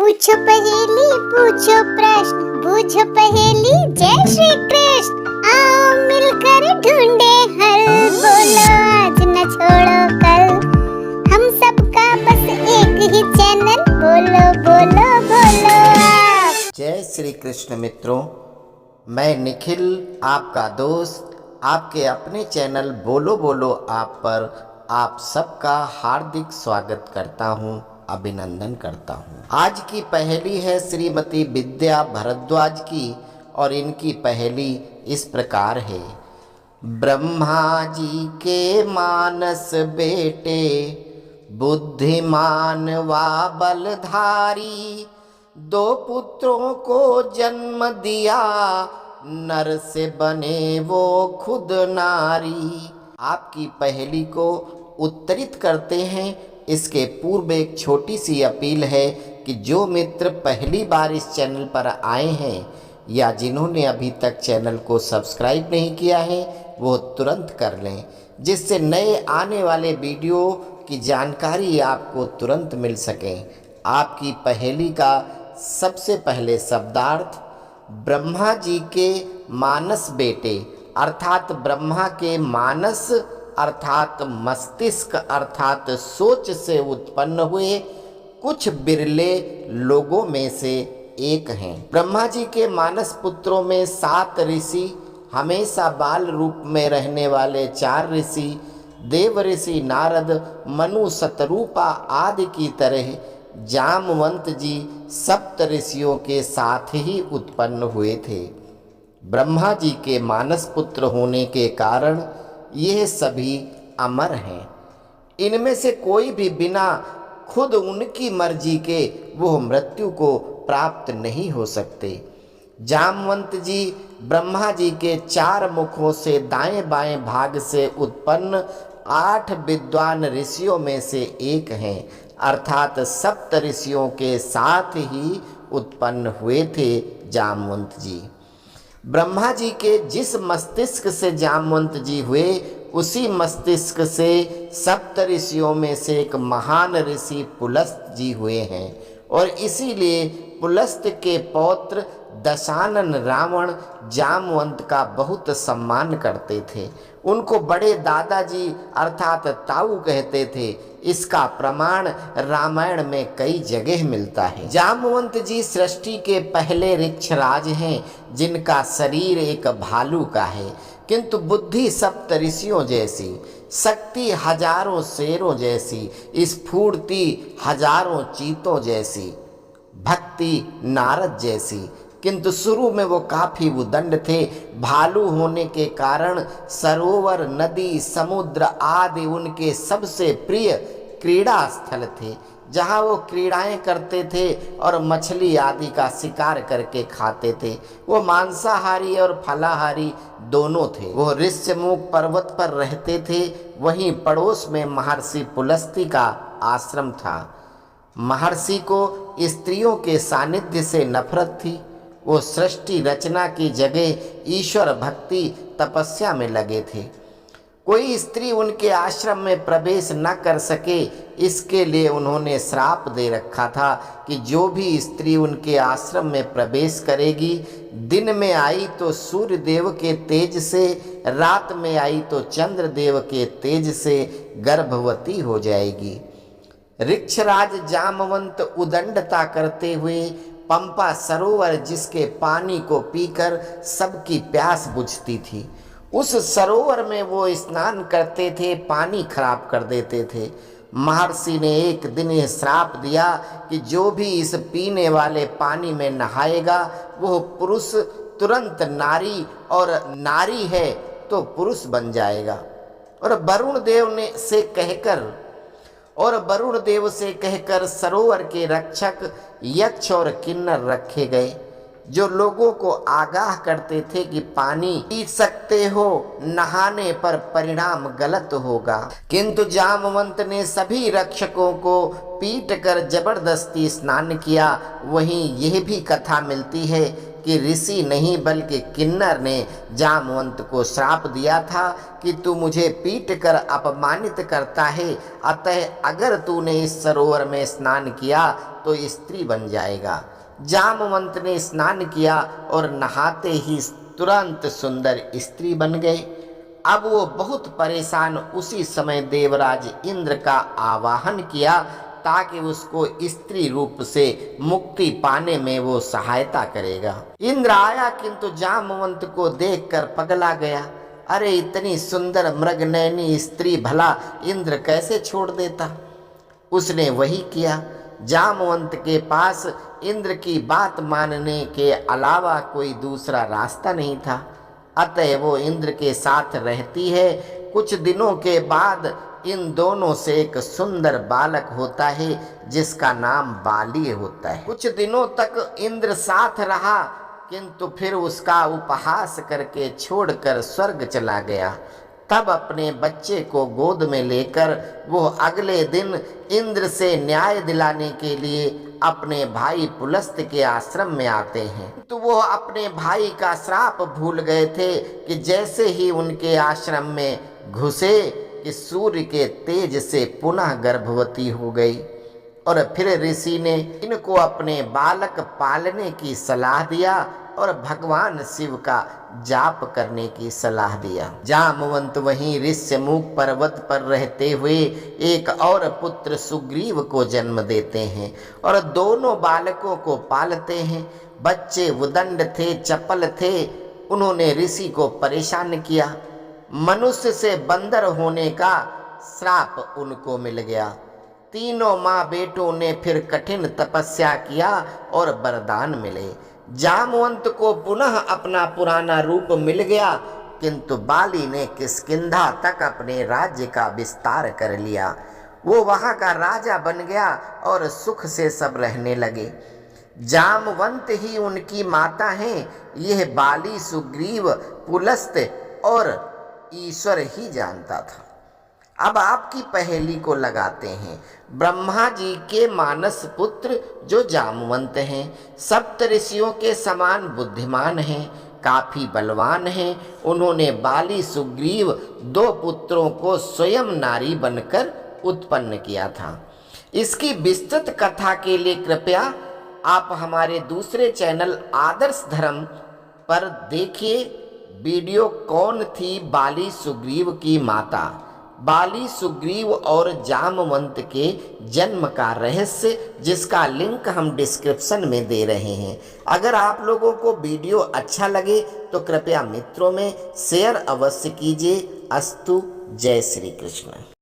पूछो पहेली, पूछो प्रश्न, पूछो पहेली। जय श्री कृष्ण। आओ मिलकर ढूंढे हल, बोलो आज न छोड़ो कल। हम सबका बस एक ही चैनल, बोलो बोलो बोलो आप। जय श्री कृष्ण मित्रों, मैं निखिल आपका दोस्त आपके अपने चैनल बोलो बोलो आप पर आप सबका हार्दिक स्वागत करता हूं, अभिनंदन करता हूं। आज की पहेली है श्रीमती विद्या भारद्वाज की और इनकी पहेली इस प्रकार है। ब्रह्मा जी के मानस बेटे, बुद्धिमान व बलधारी, दो पुत्रों को जन्म दिया, नर से बने वो खुद नारी। आपकी पहेली को उत्तरित करते हैं। इसके पूर्व एक छोटी सी अपील है कि जो मित्र पहली बार इस चैनल पर आए हैं या जिन्होंने अभी तक चैनल को सब्सक्राइब नहीं किया है वो तुरंत कर लें, जिससे नए आने वाले वीडियो की जानकारी आपको तुरंत मिल सके। आपकी पहेली का सबसे पहले शब्दार्थ, ब्रह्मा जी के मानस बेटे अर्थात ब्रह्मा के मानस अर्थात मस्तिष्क अर्थात सोच से उत्पन्न हुए कुछ बिरले लोगों में से एक हैं। ब्रह्मा जी के मानस पुत्रों में 7 ऋषि, हमेशा बाल रूप में रहने वाले 4 ऋषि, देव ऋषि नारद, मनु, शतरूपा आदि की तरह जामवंत जी सप्त ऋषियों के साथ ही उत्पन्न हुए थे। ब्रह्मा जी के मानस पुत्र होने के कारण यह सभी अमर हैं। इनमें से कोई भी बिना खुद उनकी मर्जी के वो मृत्यु को प्राप्त नहीं हो सकते। जामवंत जी ब्रह्मा जी के 4 मुखों से दाएं बाएं भाग से उत्पन्न 8 विद्वान ऋषियों में से एक हैं, अर्थात सप्त ऋषियों के साथ ही उत्पन्न हुए थे जामवंत जी। ब्रह्मा जी के जिस मस्तिष्क से जामवंत जी हुए उसी मस्तिष्क से सप्त ऋषियों में से एक महान ऋषि पुलस्त जी हुए हैं और इसीलिए पुलस्त के पौत्र दशानन रावण जामवंत का बहुत सम्मान करते थे। उनको बड़े दादाजी अर्थात ताऊ कहते थे। इसका प्रमाण रामायण में कई जगह मिलता है। जामवंत जी सृष्टि के पहले ऋक्षराज हैं, जिनका शरीर एक भालू का है, किंतु बुद्धि सप्त ऋषियों जैसी, शक्ति हजारों शेरों जैसी, स्फूर्ति हजारों चीतों जैसी, भक्ति नारद जैसी। किंतु शुरू में वो काफी उदंड थे। भालू होने के कारण सरोवर, नदी, समुद्र आदि उनके सबसे प्रिय क्रीड़ा स्थल थे, जहाँ वो क्रीड़ाएं करते थे और मछली आदि का शिकार करके खाते थे। वो मांसाहारी और फलाहारी दोनों थे। वो ऋष्यमुख पर्वत पर रहते थे। वहीं पड़ोस में महर्षि पुलस्त्य का आश्रम था। महर्षि को स्त्रियों के सानिध्य से नफरत थी। वो सृष्टि रचना की जगह ईश्वर भक्ति तपस्या में लगे थे। कोई स्त्री उनके आश्रम में प्रवेश न कर सके, इसके लिए उन्होंने श्राप दे रखा था कि जो भी स्त्री उनके आश्रम में प्रवेश करेगी, दिन में आई तो सूर्य देव के तेज से, रात में आई तो चंद्र देव के तेज से गर्भवती हो जाएगी। ऋक्षराज जामवंत उदंडता करते हुए पंपा सरोवर, जिसके पानी को पीकर सबकी प्यास बुझती थी, उस सरोवर में वो स्नान करते थे, पानी खराब कर देते थे। महर्षि ने एक दिन यह श्राप दिया कि जो भी इस पीने वाले पानी में नहाएगा वो पुरुष तुरंत नारी, और नारी है तो पुरुष बन जाएगा। और वरुण देव से कहकर सरोवर के रक्षक यक्ष और किन्नर रखे गए, जो लोगों को आगाह करते थे कि पानी पी सकते हो, नहाने पर परिणाम गलत होगा। किंतु जामवंत ने सभी रक्षकों को पीट कर जबरदस्ती स्नान किया। वहीं यह भी कथा मिलती है कि ऋषि नहीं बल्कि किन्नर ने जामवंत को श्राप दिया था कि तू मुझे पीट कर अपमानित करता है, अतः अगर तूने इस सरोवर में स्नान किया तो स्त्री बन जाएगा। जामवंत ने स्नान किया और नहाते ही तुरंत सुंदर स्त्री बन गए। अब वो बहुत परेशान उसी समय देवराज इंद्र का आवाहन किया ताकि उसको स्त्री रूप से मुक्ति पाने में वो सहायता करेगा। इंद्र आया किंतु जामवंत को देखकर पगला गया। अरे इतनी सुंदर मृगनयनी स्त्री भला इंद्र कैसे छोड़ देता। उसने वही किया। जामवंत के पास इंद्र की बात मानने के अलावा कोई दूसरा रास्ता नहीं था, अतः वो इंद्र के साथ रहती है। कुछ दिनों के बाद इन दोनों से एक सुंदर बालक होता है जिसका नाम बाली होता है। कुछ दिनों तक इंद्र साथ रहा किंतु फिर उसका उपहास करके छोड़कर स्वर्ग चला गया। तब अपने बच्चे को गोद में लेकर वो अगले दिन इंद्र से न्याय दिलाने के लिए अपने भाई पुलस्त के आश्रम में आते हैं। तो वो अपने भाई का श्राप भूल गए थे कि जैसे ही उनके आश्रम में घुसे कि सूर्य के तेज से पुनः गर्भवती हो गई। और फिर ऋषि ने इनको अपने बालक पालने की सलाह दिया और भगवान शिव का जाप करने की सलाह दिया। जामवंत वहीं ऋष्यमुख पर्वत पर रहते हुए एक और पुत्र सुग्रीव को जन्म देते हैं और दोनों बालकों को पालते हैं। बच्चे उदंड थे, चपल थे। उन्होंने ऋषि को परेशान किया। मनुष्य से बंदर होने का श्राप उनको मिल गया। तीनों माँ बेटों ने फिर कठिन तपस्या किया और वरदान मिले। जामवंत को पुनः अपना पुराना रूप मिल गया किंतु बाली ने किष्किंधा तक अपने राज्य का विस्तार कर लिया। वो वहाँ का राजा बन गया और सुख से सब रहने लगे। जामवंत ही उनकी माता हैं। यह बाली, सुग्रीव, पुलस्त और ईश्वर ही जानता था। अब आपकी पहेली को लगाते हैं। ब्रह्मा जी के मानस पुत्र जो जामवंत हैं, सप्त ऋषियों के समान बुद्धिमान हैं, काफी बलवान हैं। उन्होंने बाली, सुग्रीव दो पुत्रों को स्वयं नारी बनकर उत्पन्न किया था। इसकी विस्तृत कथा के लिए कृपया आप हमारे दूसरे चैनल आदर्श धर्म पर देखिए वीडियो कौन थी बाली सुग्रीव की माता। बाली, सुग्रीव और जामवंत के जन्म का रहस्य, जिसका लिंक हम डिस्क्रिप्शन में दे रहे हैं। अगर आप लोगों को वीडियो अच्छा लगे तो कृपया मित्रों में शेयर अवश्य कीजिए। अस्तु। जय श्री कृष्ण।